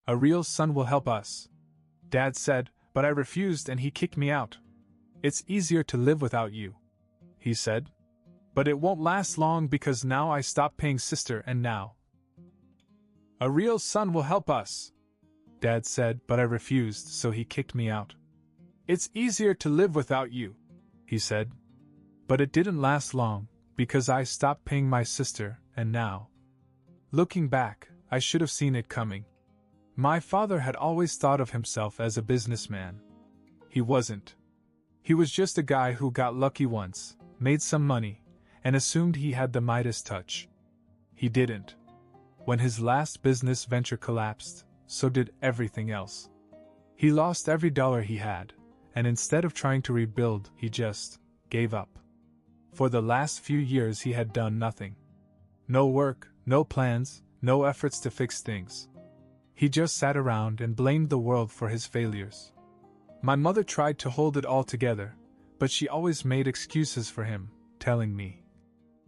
A real son will help us, Dad said, but I refused and he kicked me out. It's easier to live without you, he said. But it won't last long because now I stopped paying sister and now. A real son will help us, Dad said, but I refused, so he kicked me out. It's easier to live without you, he said. But it didn't last long, because I stopped paying my sister, and now. Looking back, I should have seen it coming. My father had always thought of himself as a businessman. He wasn't. He was just a guy who got lucky once, made some money, and assumed he had the Midas touch. He didn't. When his last business venture collapsed, so did everything else. He lost every dollar he had, and instead of trying to rebuild, he just gave up. For the last few years he had done nothing. No work, no plans, no efforts to fix things. He just sat around and blamed the world for his failures. My mother tried to hold it all together, but she always made excuses for him, telling me,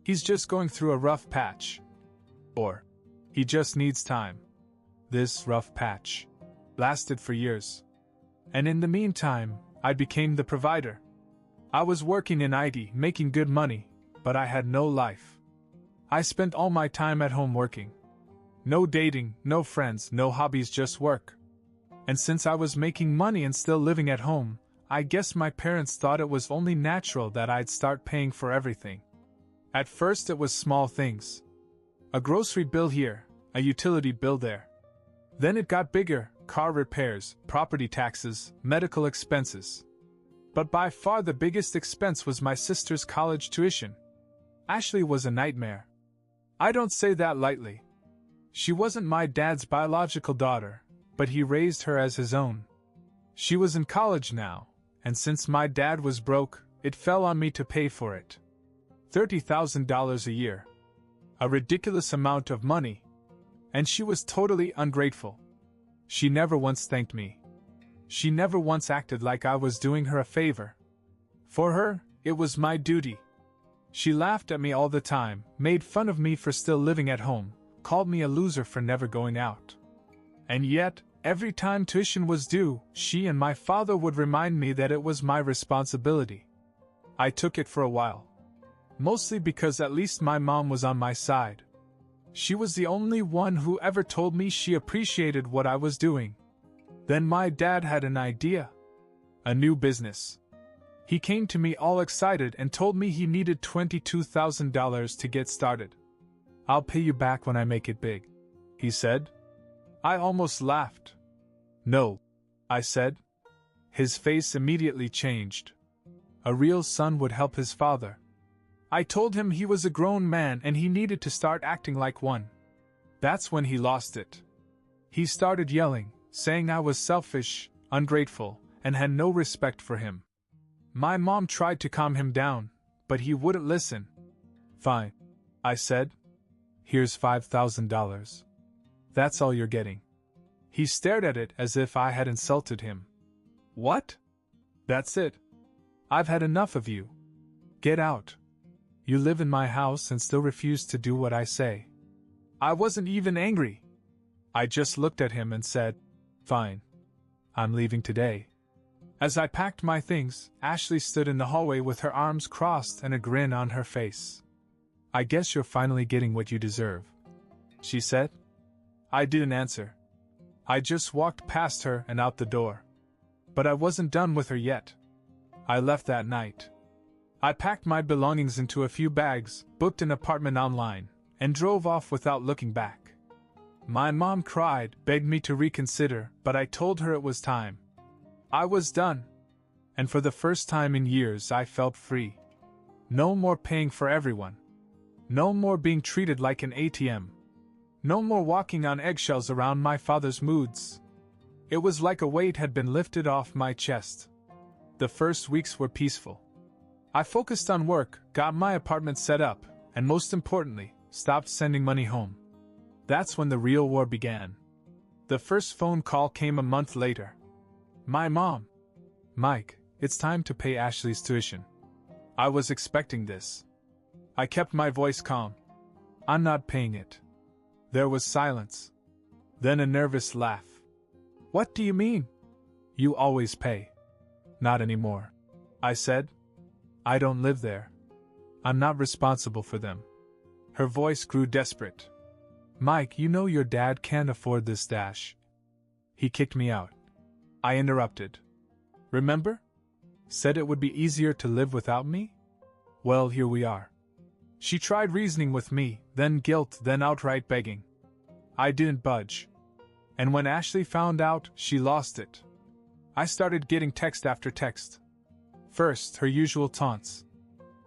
"He's just going through a rough patch." Or, "He just needs time." This rough patch lasted for years. And in the meantime, I became the provider. I was working in IT, making good money, but I had no life. I spent all my time at home working. No dating, no friends, no hobbies, just work. And since I was making money and still living at home, I guess my parents thought it was only natural that I'd start paying for everything. At first it was small things. A grocery bill here, a utility bill there. Then it got bigger, car repairs, property taxes, medical expenses. But by far the biggest expense was my sister's college tuition. Ashley was a nightmare. I don't say that lightly. She wasn't my dad's biological daughter, but he raised her as his own. She was in college now, and since my dad was broke, it fell on me to pay for it. $30,000 a year. A ridiculous amount of money. And she was totally ungrateful. She never once thanked me. She never once acted like I was doing her a favor. For her, it was my duty. She laughed at me all the time, made fun of me for still living at home, called me a loser for never going out. And yet, every time tuition was due, she and my father would remind me that it was my responsibility. I took it for a while. Mostly because at least my mom was on my side. She was the only one who ever told me she appreciated what I was doing. Then my dad had an idea. A new business. He came to me all excited and told me he needed $22,000 to get started. "I'll pay you back when I make it big," he said. I almost laughed. "No," I said. His face immediately changed. A real son would help his father. I told him he was a grown man and he needed to start acting like one. That's when he lost it. He started yelling, saying I was selfish, ungrateful, and had no respect for him. My mom tried to calm him down, but he wouldn't listen. "Fine," I said. "Here's $5,000. That's all you're getting." He stared at it as if I had insulted him. "What?" "That's it. I've had enough of you. Get out. You live in my house and still refuse to do what I say." I wasn't even angry. I just looked at him and said, "Fine. I'm leaving today." As I packed my things, Ashley stood in the hallway with her arms crossed and a grin on her face. "I guess you're finally getting what you deserve," she said. I didn't answer. I just walked past her and out the door. But I wasn't done with her yet. I left that night. I packed my belongings into a few bags, booked an apartment online, and drove off without looking back. My mom cried, begged me to reconsider, but I told her it was time. I was done. And for the first time in years I felt free. No more paying for everyone. No more being treated like an ATM. No more walking on eggshells around my father's moods. It was like a weight had been lifted off my chest. The first weeks were peaceful. I focused on work, got my apartment set up, and most importantly, stopped sending money home. That's when the real war began. The first phone call came a month later. My mom. "Mike, it's time to pay Ashley's tuition." I was expecting this. I kept my voice calm. "I'm not paying it." There was silence. Then a nervous laugh. What do you mean? You always pay. Not anymore, I said. I don't live there. I'm not responsible for them. Her voice grew desperate. Mike, you know your dad can't afford this dash. He kicked me out. I interrupted. Remember? Said it would be easier to live without me? Well, here we are. She tried reasoning with me, then guilt, then outright begging. I didn't budge. And when Ashley found out, she lost it. I started getting text after text. First, her usual taunts.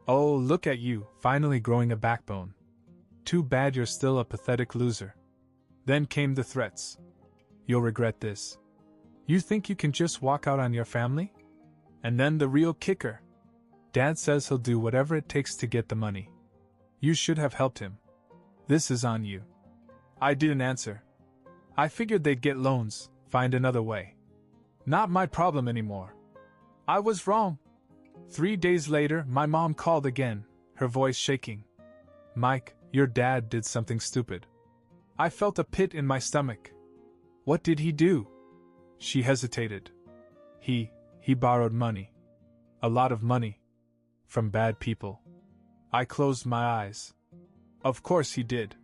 Oh, look at you, finally growing a backbone. Too bad you're still a pathetic loser. Then came the threats. You'll regret this. You think you can just walk out on your family? And then the real kicker. Dad says he'll do whatever it takes to get the money. You should have helped him. This is on you. I didn't answer. I figured they'd get loans, find another way. Not my problem anymore. I was wrong. 3 days later, my mom called again, her voice shaking. Mike, your dad did something stupid. I felt a pit in my stomach. What did he do? She hesitated. He borrowed money. A lot of money. From bad people. I closed my eyes. Of course he did.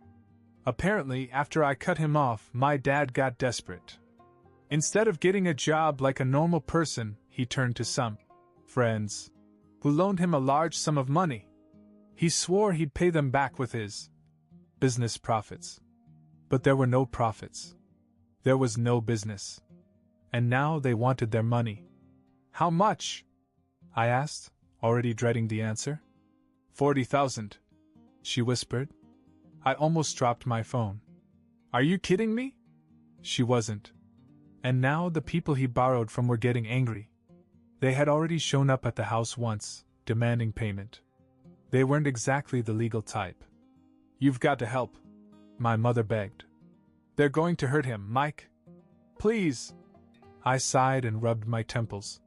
Apparently, after I cut him off, my dad got desperate. Instead of getting a job like a normal person, he turned to some friends who loaned him a large sum of money. He swore he'd pay them back with his business profits. But there were no profits. There was no business. And now they wanted their money. How much? I asked, already dreading the answer. 40,000, she whispered. I almost dropped my phone. Are you kidding me? She wasn't. And now the people he borrowed from were getting angry. They had already shown up at the house once, demanding payment. They weren't exactly the legal type. You've got to help, my mother begged. They're going to hurt him, Mike. Please. I sighed and rubbed my temples.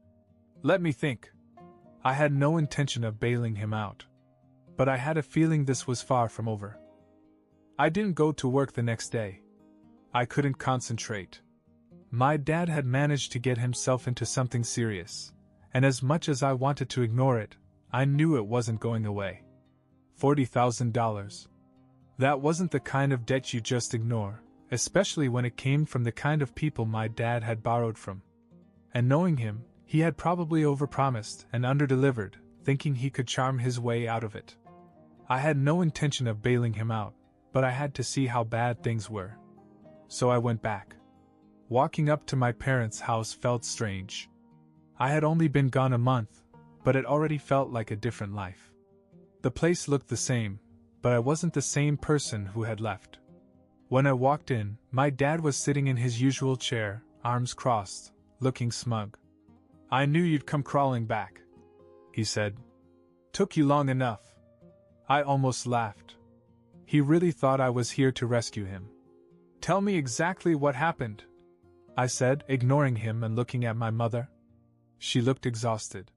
Let me think. I had no intention of bailing him out. But I had a feeling this was far from over. I didn't go to work the next day. I couldn't concentrate. My dad had managed to get himself into something serious, and as much as I wanted to ignore it, I knew it wasn't going away. $40,000. That wasn't the kind of debt you just ignore, especially when it came from the kind of people my dad had borrowed from. And knowing him, he had probably overpromised and underdelivered, thinking he could charm his way out of it. I had no intention of bailing him out, but I had to see how bad things were. So I went back. Walking up to my parents' house felt strange. I had only been gone a month, but it already felt like a different life. The place looked the same, but I wasn't the same person who had left. When I walked in, my dad was sitting in his usual chair, arms crossed, looking smug. I knew you'd come crawling back, he said. Took you long enough. I almost laughed. He really thought I was here to rescue him. Tell me exactly what happened, I said, ignoring him and looking at my mother. She looked exhausted.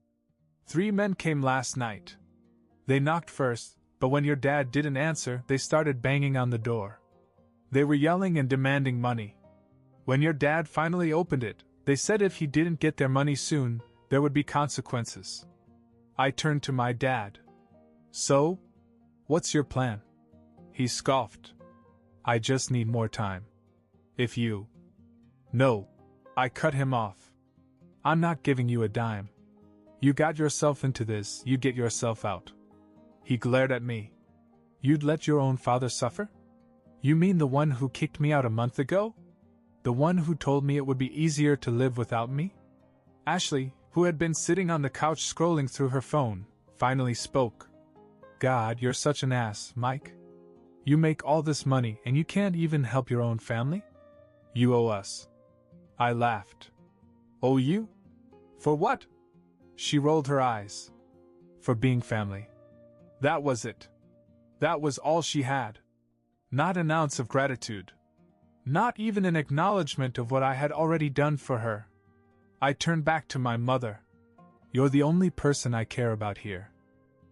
3 men came last night. They knocked first, but when your dad didn't answer, they started banging on the door. They were yelling and demanding money. When your dad finally opened it, they said if he didn't get their money soon, there would be consequences. I turned to my dad. So? What's your plan? He scoffed. I just need more time. If you... No. I cut him off. I'm not giving you a dime. You got yourself into this, you get yourself out. He glared at me. You'd let your own father suffer? You mean the one who kicked me out a month ago? The one who told me it would be easier to live without me? Ashley, who had been sitting on the couch scrolling through her phone, finally spoke. God, you're such an ass, Mike. You make all this money and you can't even help your own family? You owe us. I laughed. Owe you? For what? She rolled her eyes. For being family. That was it. That was all she had. Not an ounce of gratitude. Not even an acknowledgement of what I had already done for her. I turned back to my mother. You're the only person I care about here.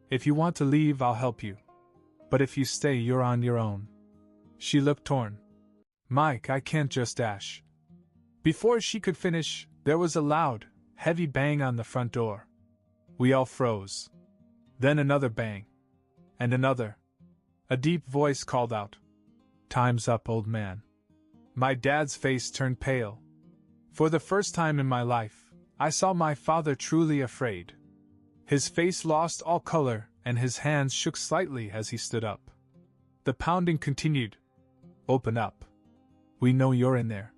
If you want to leave, I'll help you. But if you stay, you're on your own. She looked torn. Mike, I can't just dash. Before she could finish, there was a loud, heavy bang on the front door. We all froze. Then another bang. And another. A deep voice called out, "Time's up, old man." My dad's face turned pale. For the first time in my life, I saw my father truly afraid. His face lost all color, and his hands shook slightly as he stood up. The pounding continued. "Open up. We know you're in there."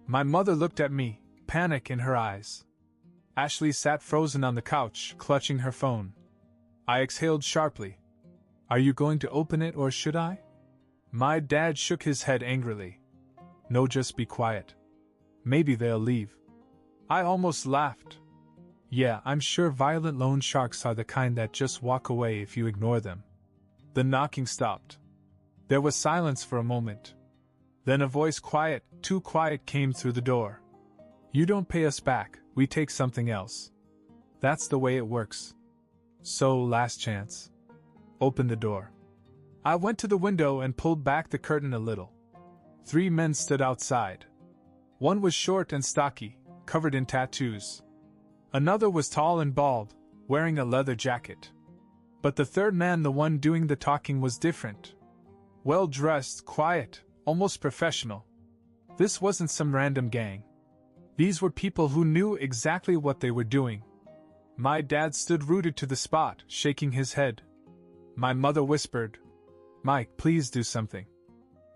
My mother looked at me, panic in her eyes. Ashley sat frozen on the couch, clutching her phone. I exhaled sharply. "Are you going to open it or should I?" My dad shook his head angrily. "No, just be quiet. Maybe they'll leave." I almost laughed. Yeah, I'm sure violent loan sharks are the kind that just walk away if you ignore them. The knocking stopped. There was silence for a moment. Then a voice, quiet, too quiet, came through the door. "You don't pay us back, we take something else. That's the way it works. So, last chance. Open the door." I went to the window and pulled back the curtain a little. 3 men stood outside. One was short and stocky, covered in tattoos. Another was tall and bald, wearing a leather jacket. But the third man, the one doing the talking, was different. Well-dressed, quiet, almost professional. This wasn't some random gang. These were people who knew exactly what they were doing. My dad stood rooted to the spot, shaking his head. My mother whispered, "Mike, please do something."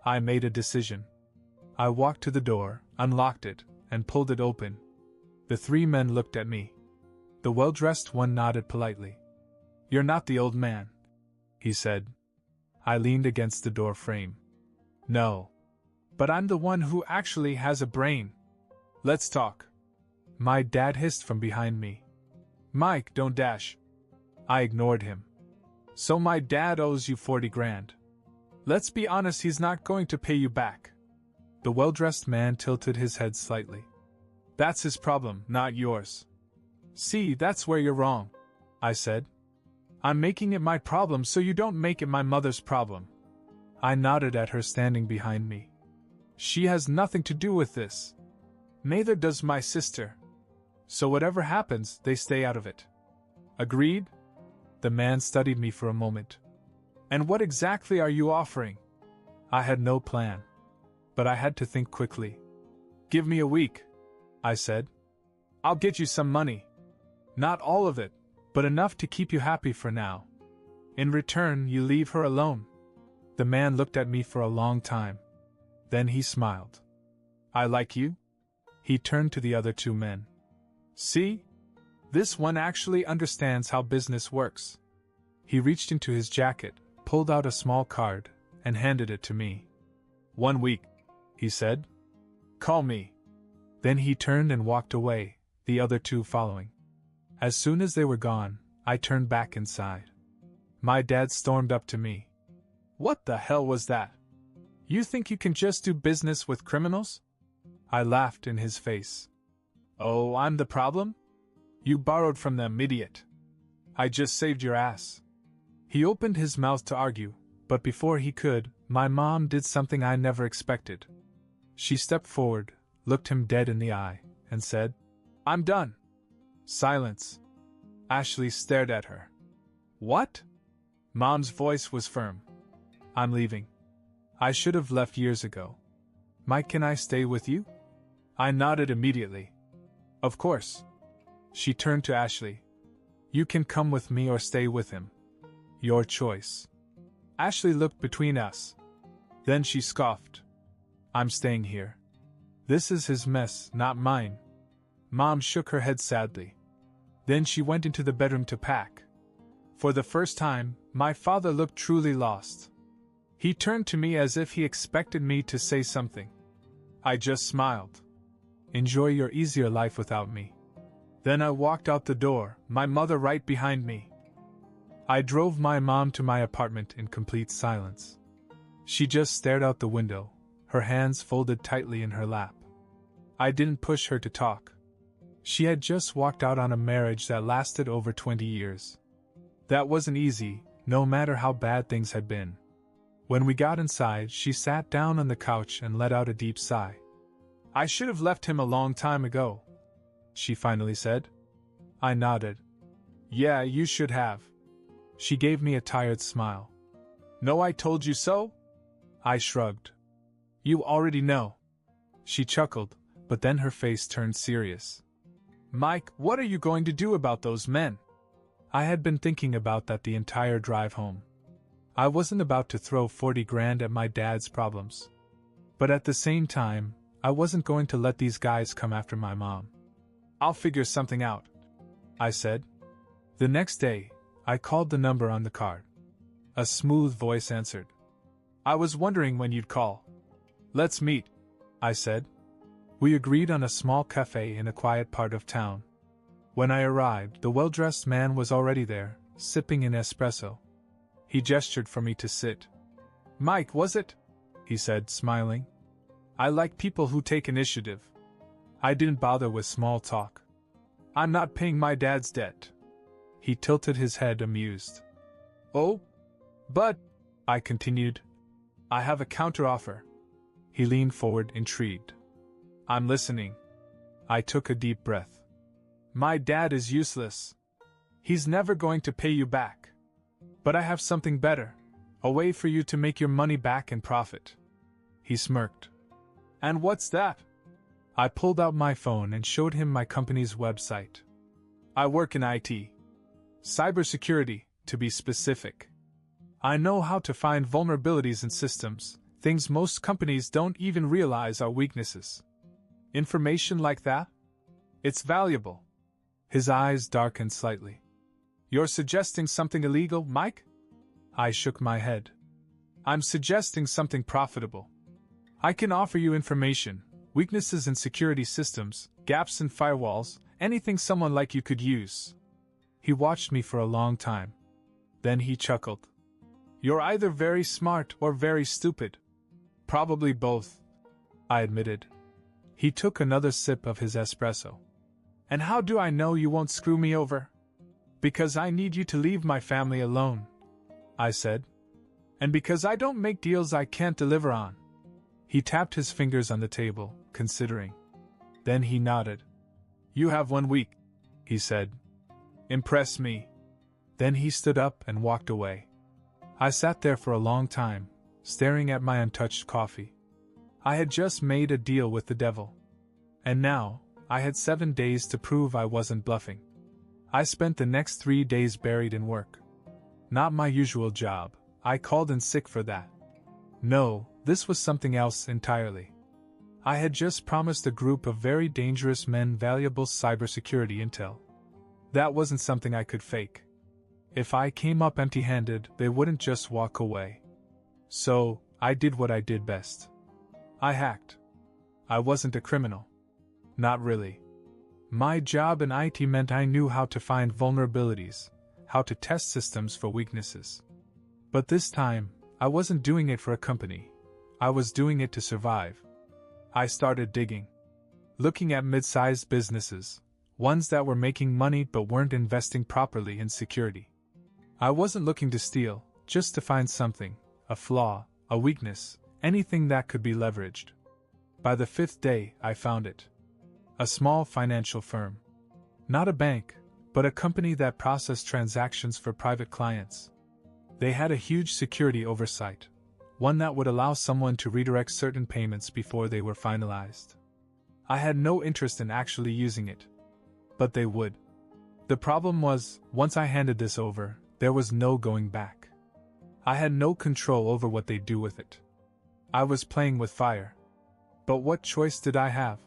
I made a decision. I walked to the door, unlocked it, and pulled it open. The 3 men looked at me. The well-dressed one nodded politely. "You're not the old man," he said. I leaned against the door frame. "No. But I'm the one who actually has a brain. Let's talk." My dad hissed from behind me. "Mike, don't dash." I ignored him. "So my dad owes you 40 grand. Let's be honest, he's not going to pay you back." The well-dressed man tilted his head slightly. "That's his problem, not yours." "See, that's where you're wrong," I said. "I'm making it my problem so you don't make it my mother's problem." I nodded at her standing behind me. "She has nothing to do with this. Neither does my sister. So whatever happens, they stay out of it. Agreed?" The man studied me for a moment. "And what exactly are you offering?" I had no plan. But I had to think quickly. "Give me a week," I said. "I'll get you some money. Not all of it, but enough to keep you happy for now. In return, you leave her alone." The man looked at me for a long time. Then he smiled. "I like you?" He turned to the other 2 men. "See? This one actually understands how business works." He reached into his jacket, pulled out a small card, and handed it to me. "1 week," he said. "Call me." Then he turned and walked away, the other 2 following. As soon as they were gone, I turned back inside. My dad stormed up to me. "What the hell was that? You think you can just do business with criminals?" I laughed in his face. "Oh, I'm the problem? You borrowed from them, idiot. I just saved your ass." He opened his mouth to argue, but before he could, my mom did something I never expected. She stepped forward, looked him dead in the eye, and said, "I'm done." Silence. Ashley stared at her. "What?" Mom's voice was firm. "I'm leaving. I should have left years ago. Mike, can I stay with you?" I nodded immediately. "Of course." She turned to Ashley. "You can come with me or stay with him. Your choice." Ashley looked between us. Then she scoffed. "I'm staying here. This is his mess, not mine." Mom shook her head sadly. Then she went into the bedroom to pack. For the first time, my father looked truly lost. He turned to me as if he expected me to say something. I just smiled. "Enjoy your easier life without me." Then I walked out the door, my mother right behind me. I drove my mom to my apartment in complete silence. She just stared out the window, her hands folded tightly in her lap. I didn't push her to talk. She had just walked out on a marriage that lasted over 20 years. That wasn't easy, no matter how bad things had been. When we got inside, she sat down on the couch and let out a deep sigh. I should have left him a long time ago, she finally said. I nodded. Yeah, you should have. She gave me a tired smile. No, I told you so? I shrugged. You already know. She chuckled, but then her face turned serious. Mike, what are you going to do about those men? I had been thinking about that the entire drive home. I wasn't about to throw 40 grand at my dad's problems. But at the same time, I wasn't going to let these guys come after my mom. I'll figure something out, I said. The next day, I called the number on the card. A smooth voice answered. I was wondering when you'd call. Let's meet, I said. We agreed on a small cafe in a quiet part of town. When I arrived, the well-dressed man was already there, sipping an espresso. He gestured for me to sit. Mike, was it? He said, smiling. I like people who take initiative. I didn't bother with small talk. I'm not paying my dad's debt. He tilted his head, amused. Oh? But, I continued, I have a counteroffer. He leaned forward, intrigued. I'm listening. I took a deep breath. My dad is useless. He's never going to pay you back. But I have something better, a way for you to make your money back and profit. He smirked. And what's that? I pulled out my phone and showed him my company's website. I work in IT. Cybersecurity, to be specific. I know how to find vulnerabilities in systems, things most companies don't even realize are weaknesses. Information like that? It's valuable. His eyes darkened slightly. You're suggesting something illegal, Mike? I shook my head. I'm suggesting something profitable. I can offer you information, weaknesses in security systems, gaps in firewalls, anything someone like you could use. He watched me for a long time. Then he chuckled. You're either very smart or very stupid. Probably both, I admitted. He took another sip of his espresso. And how do I know you won't screw me over? Because I need you to leave my family alone, I said. And because I don't make deals I can't deliver on. He tapped his fingers on the table, considering. Then he nodded. You have 1 week, he said. Impress me. Then he stood up and walked away. I sat there for a long time, staring at my untouched coffee. I had just made a deal with the devil. And now, I had 7 days to prove I wasn't bluffing. I spent the next 3 days buried in work. Not my usual job, I called in sick for that. No, this was something else entirely. I had just promised a group of very dangerous men valuable cybersecurity intel. That wasn't something I could fake. If I came up empty-handed, they wouldn't just walk away. So, I did what I did best. I hacked. I wasn't a criminal. Not really. My job in IT meant I knew how to find vulnerabilities, how to test systems for weaknesses. But this time, I wasn't doing it for a company. I was doing it to survive. I started digging. Looking at mid-sized businesses, ones that were making money but weren't investing properly in security. I wasn't looking to steal, just to find something, a flaw, a weakness, anything that could be leveraged. By the 5th day, I found it. A small financial firm. Not a bank, but a company that processed transactions for private clients. They had a huge security oversight, one that would allow someone to redirect certain payments before they were finalized. I had no interest in actually using it. But they would. The problem was, once I handed this over, there was no going back. I had no control over what they'd do with it. I was playing with fire. But what choice did I have?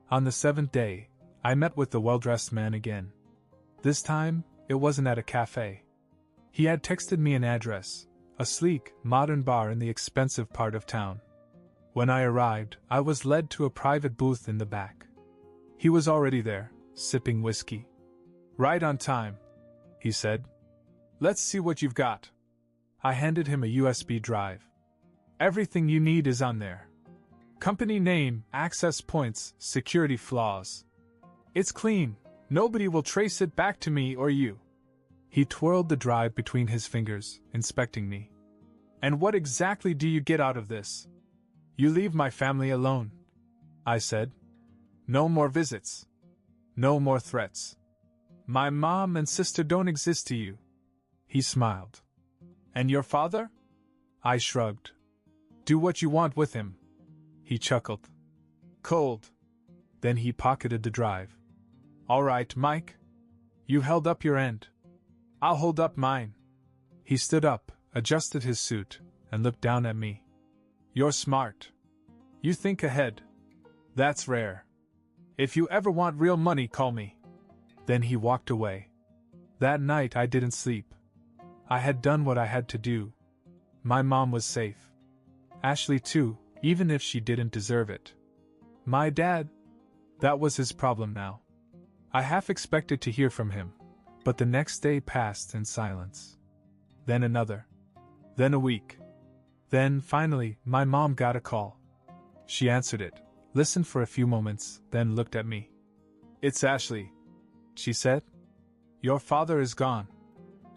On the 7th day, I met with the well-dressed man again. This time, it wasn't at a cafe. He had texted me an address, a sleek, modern bar in the expensive part of town. When I arrived, I was led to a private booth in the back. He was already there, sipping whiskey. Right on time, he said. Let's see what you've got. I handed him a USB drive. Everything you need is on there. Company name, access points, security flaws. It's clean. Nobody will trace it back to me or you. He twirled the drive between his fingers, inspecting me. And what exactly do you get out of this? You leave my family alone. I said. No more visits. No more threats. My mom and sister don't exist to you. He smiled. And your father? I shrugged. Do what you want with him. He chuckled. Cold. Then he pocketed the drive. All right, Mike. You held up your end. I'll hold up mine. He stood up, adjusted his suit, and looked down at me. You're smart. You think ahead. That's rare. If you ever want real money, call me. Then he walked away. That night I didn't sleep. I had done what I had to do. My mom was safe. Ashley too, even if she didn't deserve it. My dad? That was his problem now. I half expected to hear from him, but the next day passed in silence. Then another. Then a week. Then, finally, my mom got a call. She answered it, listened for a few moments, then looked at me. It's Ashley, she said. Your father is gone.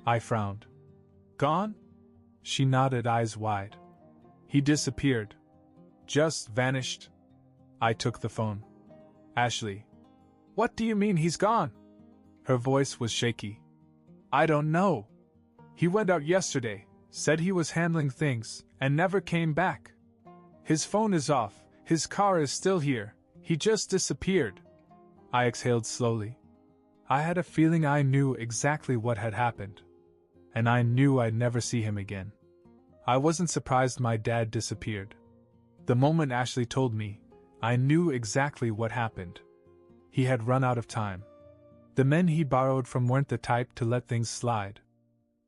I frowned. Gone? She nodded, eyes wide. He disappeared. Just vanished. I took the phone. Ashley. What do you mean he's gone? Her voice was shaky. I don't know. He went out yesterday, said he was handling things, and never came back. His phone is off, his car is still here, he just disappeared. I exhaled slowly. I had a feeling I knew exactly what had happened. And I knew I'd never see him again. I wasn't surprised my dad disappeared. The moment Ashley told me, I knew exactly what happened. He had run out of time. The men he borrowed from weren't the type to let things slide.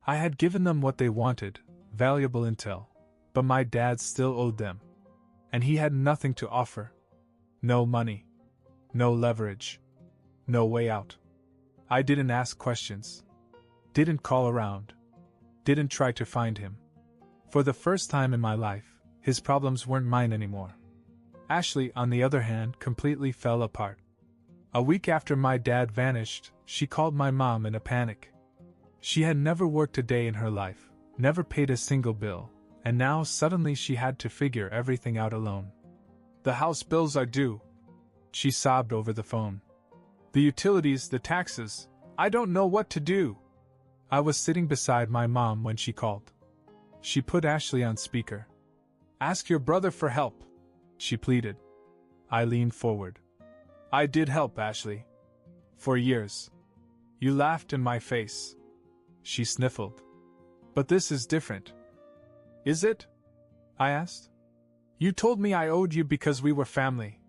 I had given them what they wanted, valuable intel, but my dad still owed them. And he had nothing to offer. No money. No leverage. No way out. I didn't ask questions. Didn't call around. Didn't try to find him. For the first time in my life, his problems weren't mine anymore. Ashley, on the other hand, completely fell apart. A week after my dad vanished, she called my mom in a panic. She had never worked a day in her life, never paid a single bill, and now suddenly she had to figure everything out alone. The house bills are due. She sobbed over the phone. The utilities, the taxes, I don't know what to do. I was sitting beside my mom when she called. She put Ashley on speaker. Ask your brother for help, she pleaded. I leaned forward. I did help, Ashley. For years. You laughed in my face. She sniffled. But this is different. Is it? I asked. You told me I owed you because we were family.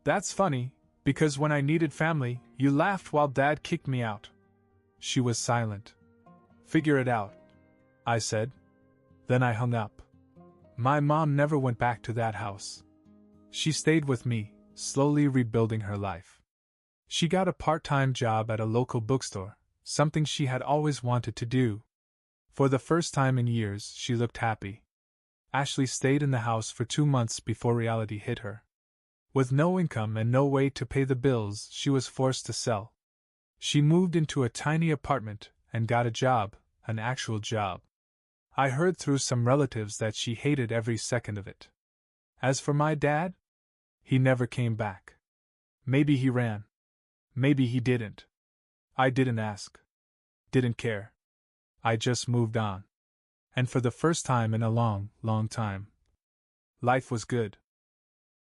That's funny, because when I needed family, you laughed while Dad kicked me out. She was silent. Figure it out, I said. Then I hung up. My mom never went back to that house. She stayed with me, slowly rebuilding her life. She got a part-time job at a local bookstore, something she had always wanted to do. For the first time in years, she looked happy. Ashley stayed in the house for 2 months before reality hit her. With no income and no way to pay the bills, she was forced to sell. She moved into a tiny apartment and got a job, an actual job. I heard through some relatives that she hated every second of it. As for my dad, he never came back. Maybe he ran. Maybe he didn't. I didn't ask. Didn't care. I just moved on. And for the first time in a long, long time, life was good.